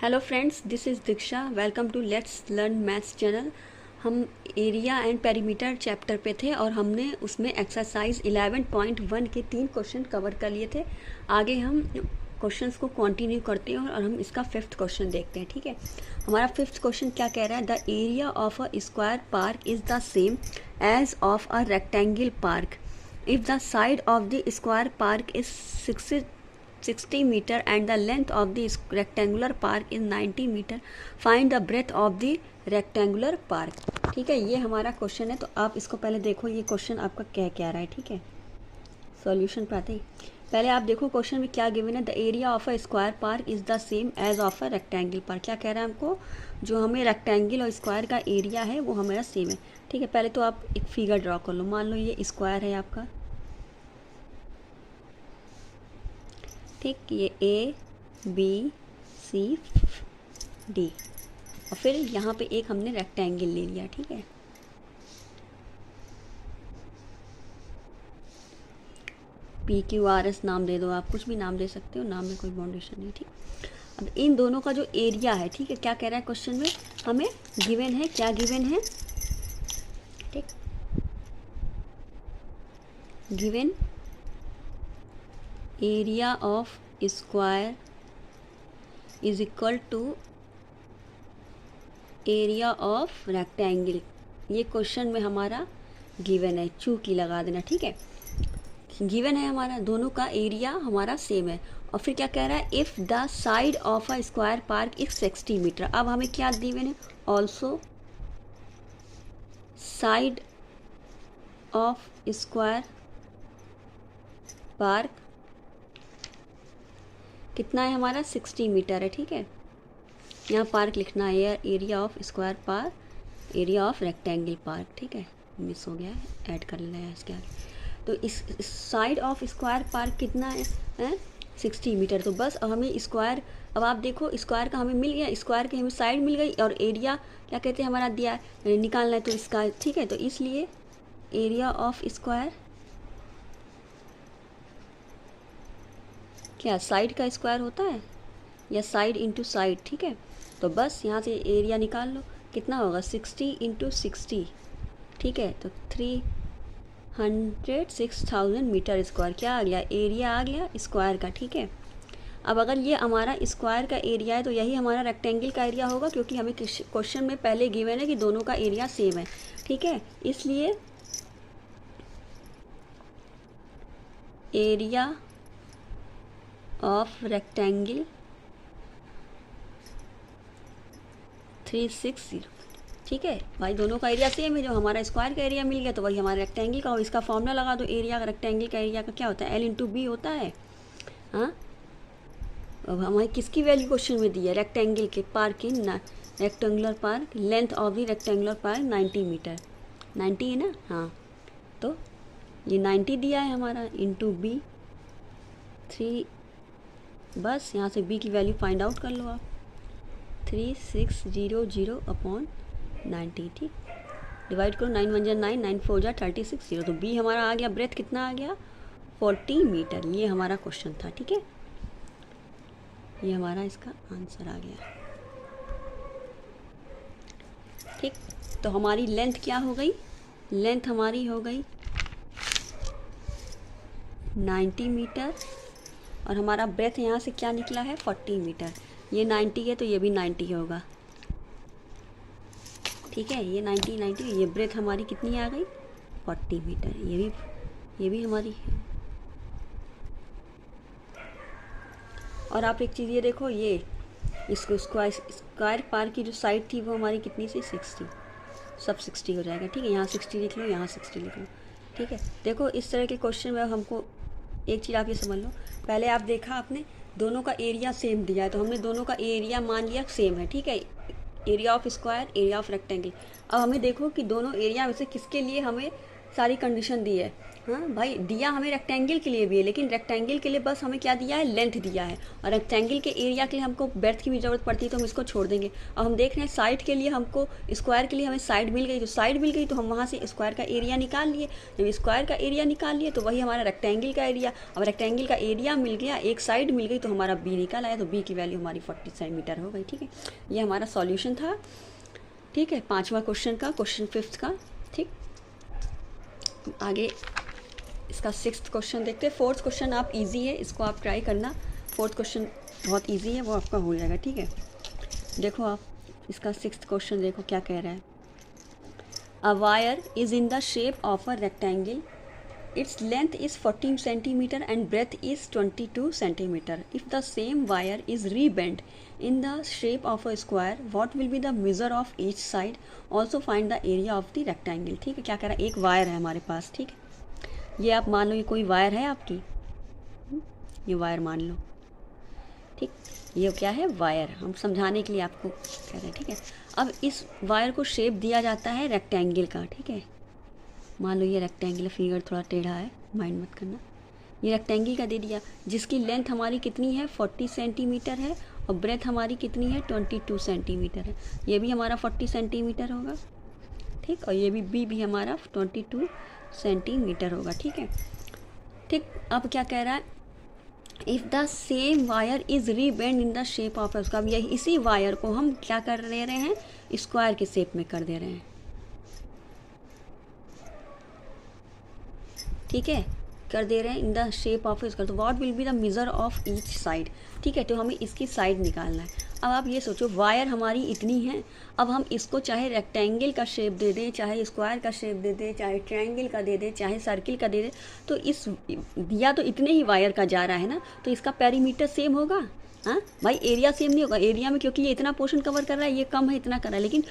Hello friends, this is Diksha. Welcome to let's learn maths channel. हम area and perimeter chapter पे थे और हमने उसमें एक्सरसाइज 11.1 के 3 क्वेश्चन कवर कर लिए थे। आगे हम क्वेश्चंस को कंटिन्यू करते हैं और हम इसका 5th क्वेश्चन देखते हैं। ठीक है, हमारा 5th क्वेश्चन क्या कह रहा है? The area of a square park is the same as of a rectangle park if the side of the square park is 60 meter and the length of the rectangular park is 90 meter, find the breadth of the rectangular park। ठीक है, ये हमारा question है। तो आप इसको पहले देखो, ये क्वेश्चन आपका क्या रहा है। ठीक है, सॉल्यूशन पे आते ही पहले आप देखो क्वेश्चन में क्या गिवन है। The area of a square park is the same as of a rectangle park. क्या कह रहा है हमको? जो हमें रेक्टेंगल और स्क्वायर का एरिया है वो हमारा सेम है। ठीक है, पहले तो आप एक फिगर ड्रॉ कर लो। मान लो ये स्क्वायर है आपका, ठीक, ये ए बी सी डी और फिर यहाँ पे एक हमने रेक्टेंगल ले लिया। ठीक है, पी क्यू आर एस नाम दे दो, आप कुछ भी नाम दे सकते हो, नाम में कोई बाउंडेशन नहीं। ठीक, अब इन दोनों का जो एरिया है, ठीक है, क्या कह रहा है क्वेश्चन में? हमें गिवन है, क्या गिवन है? ठीक, given area of square is equal to area of rectangle. ये क्वेश्चन में हमारा गिवन है, चूकी लगा देना। ठीक है, गिवन है हमारा, दोनों का एरिया हमारा सेम है। और फिर क्या कह रहा है? If the side of a square park is 60 metre. अब हमें क्या गिवन है? Also side of square park कितना है हमारा? 60 मीटर है। ठीक है, यहाँ पार्क लिखना है, area of square park, area of rectangle park. ठीक है, मिस हो गया है, ऐड कर लेना है इसके आगे। तो इस साइड ऑफ स्क्वायर पार्क कितना है? 60 मीटर। तो बस अब हमें स्क्वायर, अब आप देखो स्क्वायर का हमें मिल गया, स्क्वायर की हमें साइड मिल गई और एरिया क्या कहते हैं हमारा दिया है, निकालना है तो इसका। ठीक है, तो इसलिए एरिया ऑफ स्क्वायर क्या साइड का स्क्वायर होता है या साइड इंटू साइड? ठीक है, तो बस यहाँ से एरिया निकाल लो, कितना होगा? 60 इंटू 60। ठीक है, तो 306,000 मीटर स्क्वायर क्या आ गया? एरिया आ गया स्क्वायर का। ठीक है, अब अगर ये हमारा स्क्वायर का एरिया है तो यही हमारा रेक्टेंगल का एरिया होगा, क्योंकि हमें क्वेश्चन में पहले गिवन है कि दोनों का एरिया सेम है। ठीक है, इसलिए एरिया ऑफ रेक्टेंगल 360। ठीक है भाई, दोनों का एरिया सेम है। जो हमारा स्क्वायर का एरिया मिल गया तो वही हमारा रेक्टेंगल का, और इसका फॉर्मूला लगा दो। एरिया का, रेक्टेंगल का एरिया का क्या होता है? L इंटू बी होता है। हाँ, अब हमें किसकी वैल्यू क्वेश्चन में दी है? रेक्टेंगल के पार्क की rectangular park, length of the rectangular park 90 metre. 90 है ना? हाँ, तो ये 90 दिया है हमारा, इंटू बी 3। बस यहाँ से बी की वैल्यू फाइंड आउट कर लो आप, 3600 अपॉन 90। ठीक, डिवाइड करो, 9 1 जा 9, 9 4 जा 36 0। तो बी हमारा आ गया, ब्रेथ कितना आ गया? 40 मीटर। ये हमारा क्वेश्चन था। ठीक है, ये हमारा इसका आंसर आ गया। ठीक, तो हमारी लेंथ क्या हो गई? लेंथ हमारी हो गई 90 मीटर और हमारा ब्रेथ यहाँ से क्या निकला है? 40 मीटर। ये 90 है तो ये भी 90 होगा। ठीक है, ये 90, ये ब्रेथ हमारी कितनी आ गई? 40 मीटर। ये भी हमारी है। और आप एक चीज़ ये देखो, ये इसको स्क्वायर पार्क की जो साइड थी वो हमारी कितनी सी? 60। सब 60 हो जाएगा। ठीक है, यहाँ 60 लिख लो, यहाँ 60 लिख लो। ठीक है, देखो इस तरह के क्वेश्चन में हमको एक चीज़ आप ये समझ लो, पहले आप देखा आपने दोनों का एरिया सेम दिया है तो हमने दोनों का एरिया मान लिया सेम है। ठीक है, area of square, area of rectangle. अब हमें देखो कि दोनों एरिया में से किसके लिए हमें सारी कंडीशन दी है। हाँ भाई, दिया हमें रेक्टेंगल के लिए भी है, लेकिन रेक्टेंगल के लिए बस हमें क्या दिया है, लेंथ दिया है, और रेक्टेंगल के एरिया के लिए हमको ब्रेड्थ की भी ज़रूरत पड़ती है, तो हम इसको छोड़ देंगे। अब हम देख रहे हैं साइड के लिए हमको, स्क्वायर के लिए हमें साइड मिल गई, तो साइड मिल गई तो हम वहाँ से स्क्वायर का एरिया निकाल लिए। जब स्क्वायर का एरिया निकाल लिए तो वही हमारा रेक्टेंगल का एरिया। अब रेक्टेंगल का एरिया मिल गया, एक साइड मिल गई, तो हमारा बी निकल आया, तो बी की वैल्यू हमारी 40 सेंटीमीटर हो गई। ठीक है, ये हमारा सॉल्यूशन था। ठीक है, 5वां क्वेश्चन का, क्वेश्चन 5 का। ठीक, आगे इसका 6th क्वेश्चन देखते हैं। 4th क्वेश्चन आप इजी है, इसको आप ट्राई करना। 4th क्वेश्चन बहुत इजी है, वो आपका हो जाएगा। ठीक है, देखो आप इसका 6th क्वेश्चन देखो क्या कह रहा है। A wire is in the shape of a rectangle, its length is 14 centimetre and breadth is 22 centimetre. If the same wire is rebend in the shape of a square, what will be the measure of each side? Also find the area of the rectangle। ठीक है, क्या कह रहा है, एक wire है हमारे पास। ठीक है, ये आप मान लो, ये कोई वायर है आपकी, ये वायर मान लो। ठीक, ये क्या है, वायर। हम समझाने के लिए आपको कह रहे हैं। ठीक है, अब इस वायर को शेप दिया जाता है रेक्टेंगल का। ठीक है, मान लो ये रेक्टेंगल, फिगर थोड़ा टेढ़ा है, माइंड मत करना। ये रेक्टेंगल का दे दिया, जिसकी लेंथ हमारी कितनी है, 40 सेंटीमीटर है, और ब्रेथ हमारी कितनी है, 22 सेंटीमीटर है। ये भी हमारा 40 सेंटीमीटर होगा। ठीक, और ये भी हमारा 22 सेंटीमीटर होगा। ठीक है, ठीक, अब क्या कह रहा है, if the same wire is rebend in the shape of, उसका अब यही इसी वायर को हम क्या कर दे रहे हैं, स्क्वायर के शेप में कर दे रहे हैं। ठीक है, कर दे रहे हैं in the shape of square, तो what will be the measure of each side. ठीक है, तो हमें इसकी साइड निकालना है। अब आप ये सोचो, वायर हमारी इतनी है, अब हम इसको चाहे रेक्टेंगल का शेप दे दें, चाहे स्क्वायर का शेप दे दें, चाहे ट्रायंगल का दे दें, चाहे सर्किल का दे दें, तो इस दिया तो इतने ही वायर का जा रहा है ना, तो इसका पेरीमीटर सेम होगा। हाँ भाई, एरिया सेम नहीं होगा। एरिया में क्योंकि ये इतना पोर्शन कवर कर रहा है, ये कम है, इतना कर रहा है, लेकिन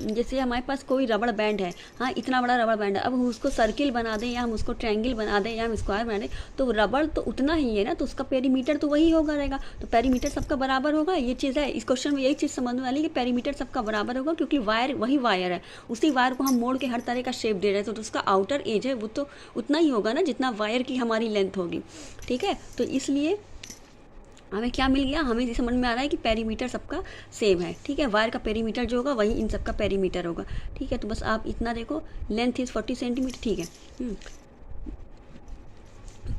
जैसे हमारे पास कोई रबड़ बैंड है, हाँ इतना बड़ा रबड़ बैंड है, अब हम उसको सर्किल बना दें, या हम उसको ट्रायंगल बना दें, या हम स्क्वायर बना दें, तो रबड़ तो उतना ही है ना, तो उसका पेरीमीटर तो वही होगा रहेगा। तो पेरीमीटर सबका बराबर होगा। ये चीज़ है, इस क्वेश्चन में यही चीज़ समझने वाली है कि पेरीमीटर सबका बराबर होगा, क्योंकि वायर वही वायर है, उसी वायर को हम मोड़ के हर तरह का शेप दे रहे हैं, तो उसका आउटर एज है वो तो उतना ही होगा ना, जितना वायर की हमारी लेंथ होगी। ठीक है, तो इसलिए हमें क्या मिल गया, हमें ये समझ में आ रहा है कि पेरीमीटर सबका सेम है। ठीक है, वायर का पेरीमीटर जो होगा वही इन सबका पेरीमीटर होगा। ठीक है, तो बस आप इतना देखो, लेंथ इज़ 40 सेंटीमीटर। ठीक है,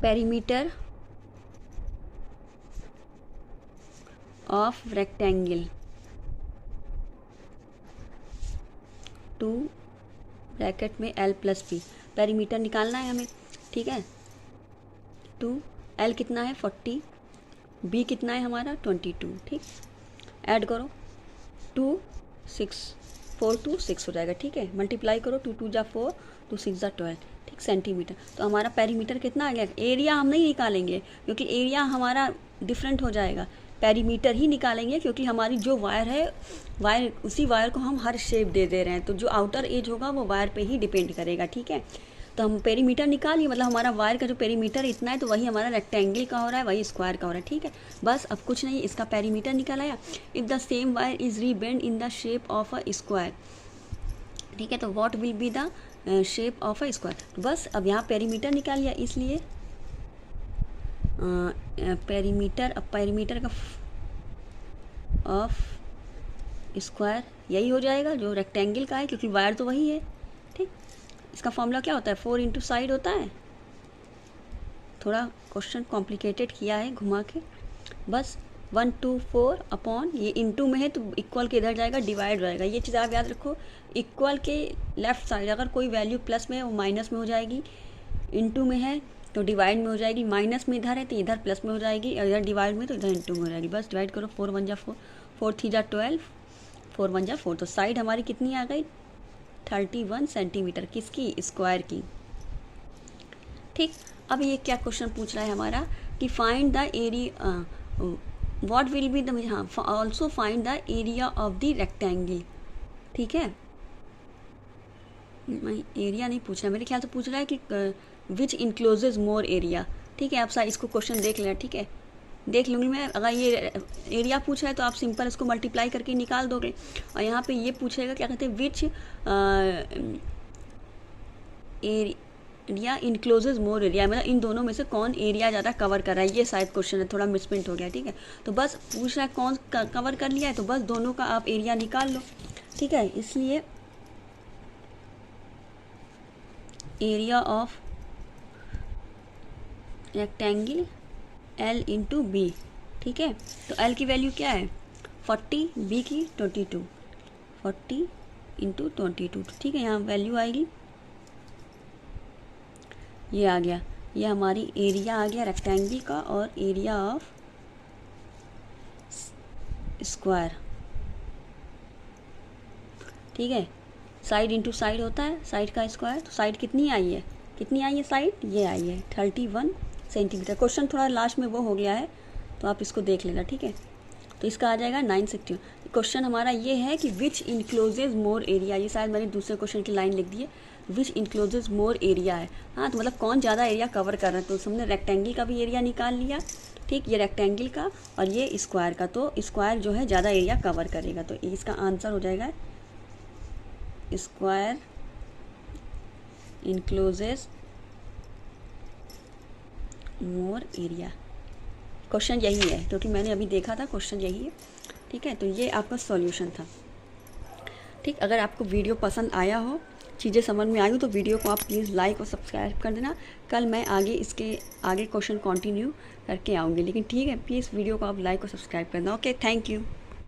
perimeter of rectangle to bracket में L + P, पेरीमीटर निकालना है हमें। ठीक है, टू L कितना है, 40, बी कितना है हमारा, 22। ठीक, ऐड करो, 2 6 4 2 6 हो जाएगा। ठीक है, मल्टीप्लाई करो, 2 2 जा 4, 2 6 जा 12। ठीक, सेंटीमीटर। तो हमारा पेरीमीटर कितना आ गया। एरिया हम नहीं निकालेंगे, क्योंकि एरिया हमारा डिफरेंट हो जाएगा। पेरीमीटर ही निकालेंगे, क्योंकि हमारी जो वायर है, वायर उसी वायर को हम हर शेप दे रहे हैं, तो जो आउटर एज होगा वो वायर पे ही डिपेंड करेगा। ठीक है, तो हम पेरीमीटर निकालिए, मतलब हमारा वायर का जो पेरीमीटर इतना है, तो वही हमारा रेक्टेंगल का हो रहा है, वही स्क्वायर का हो रहा है। ठीक है, बस अब कुछ नहीं, इसका पेरीमीटर निकल आया। If the same wire is rebend in the shape of a square, ठीक है, तो what will be the shape of a square. बस अब यहाँ पेरीमीटर निकाल लिया, इसलिए पेरीमीटर, अब पेरीमीटर का ऑफ स्क्वायर यही हो जाएगा जो रेक्टेंगल का है, क्योंकि वायर तो वही है। ठीक, इसका फॉर्मूला क्या होता है, 4 इंटू साइड होता है। थोड़ा क्वेश्चन कॉम्प्लिकेटेड किया है घुमा के, बस 1 2 4 अपॉन, ये इंटू में है तो इक्वल के इधर जाएगा, डिवाइड हो जाएगा। ये चीज़ आप याद रखो, इक्वल के लेफ्ट साइड अगर कोई वैल्यू प्लस में है वो माइनस में हो जाएगी, इंटू में है तो डिवाइड में हो जाएगी, माइनस में इधर है तो इधर प्लस में हो जाएगी, इधर डिवाइड में तो इधर इंटू में हो जाएगी। बस डिवाइड करो, 4 1 जा 4, 4 3 जा 12, 4 1 जा 4, तो साइड हमारी कितनी आ गई, 31 सेंटीमीटर, किसकी, स्क्वायर की। ठीक, अब ये क्या क्वेश्चन पूछ रहा है हमारा कि find the area, what will be the, हाँ, also find the area of the rectangle. ठीक है, एरिया नहीं पूछ रहा, मेरे ख्याल से पूछ रहा है कि विच इनक्लोजेज मोर एरिया। ठीक है, आप सारा इसको क्वेश्चन देख लेना। ठीक है, देख लूँगी मैं। अगर ये एरिया पूछा है तो आप सिंपल इसको मल्टीप्लाई करके निकाल दोगे, और यहाँ पे ये पूछेगा क्या कहते हैं, विच एरिया इनक्लोजेज मोर एरिया, मतलब इन दोनों में से कौन एरिया ज़्यादा कवर कर रहा है, ये शायद क्वेश्चन है, थोड़ा मिसप्रिंट हो गया, ठीक है। तो बस पूछ रहा है कौन कवर कर लिया है, तो बस दोनों का आप एरिया निकाल लो, ठीक है। इसलिए area of rectangle L into B, ठीक है। तो L की वैल्यू क्या है 40, B की 22, 40 इंटू 22, ठीक है। यहाँ वैल्यू आएगी, ये आ गया, ये हमारी एरिया आ गया रेक्टेंगल का और एरिया ऑफ स्क्वायर, ठीक है। साइड इंटू साइड होता है साइड का स्क्वायर, तो साइड कितनी आई है, कितनी आई है साइड, ये आई है 31 सेंटीमीटर। क्वेश्चन थोड़ा लास्ट में वो हो गया है, तो आप इसको देख लेना, ठीक है। तो इसका आ जाएगा 960। क्वेश्चन हमारा ये है कि विच इनक्लोजेज मोर एरिया, ये शायद मैंने दूसरे क्वेश्चन की लाइन लिख दी है, विच इनक्लोजेज मोर एरिया है। हाँ, तो मतलब कौन ज़्यादा एरिया कवर कर रहा है, तो हमने रेक्टेंगल का भी एरिया निकाल लिया, ठीक, ये रेक्टेंगल का और ये स्क्वायर का, तो स्क्वायर जो है ज़्यादा एरिया कवर करेगा, तो इसका आंसर हो जाएगा स्क्वायर इनक्लोजेज मोर एरिया। क्वेश्चन यही है, क्योंकि मैंने अभी देखा था, क्वेश्चन यही है, ठीक है। तो ये आपका सॉल्यूशन था, ठीक। अगर आपको वीडियो पसंद आया हो, चीज़ें समझ में आई हो, तो वीडियो को आप प्लीज़ लाइक और सब्सक्राइब कर देना। कल मैं इसके आगे क्वेश्चन कंटिन्यू करके आऊँगी, लेकिन ठीक है, प्लीज़ वीडियो को आप लाइक और सब्सक्राइब कर देना। Okay, thank you.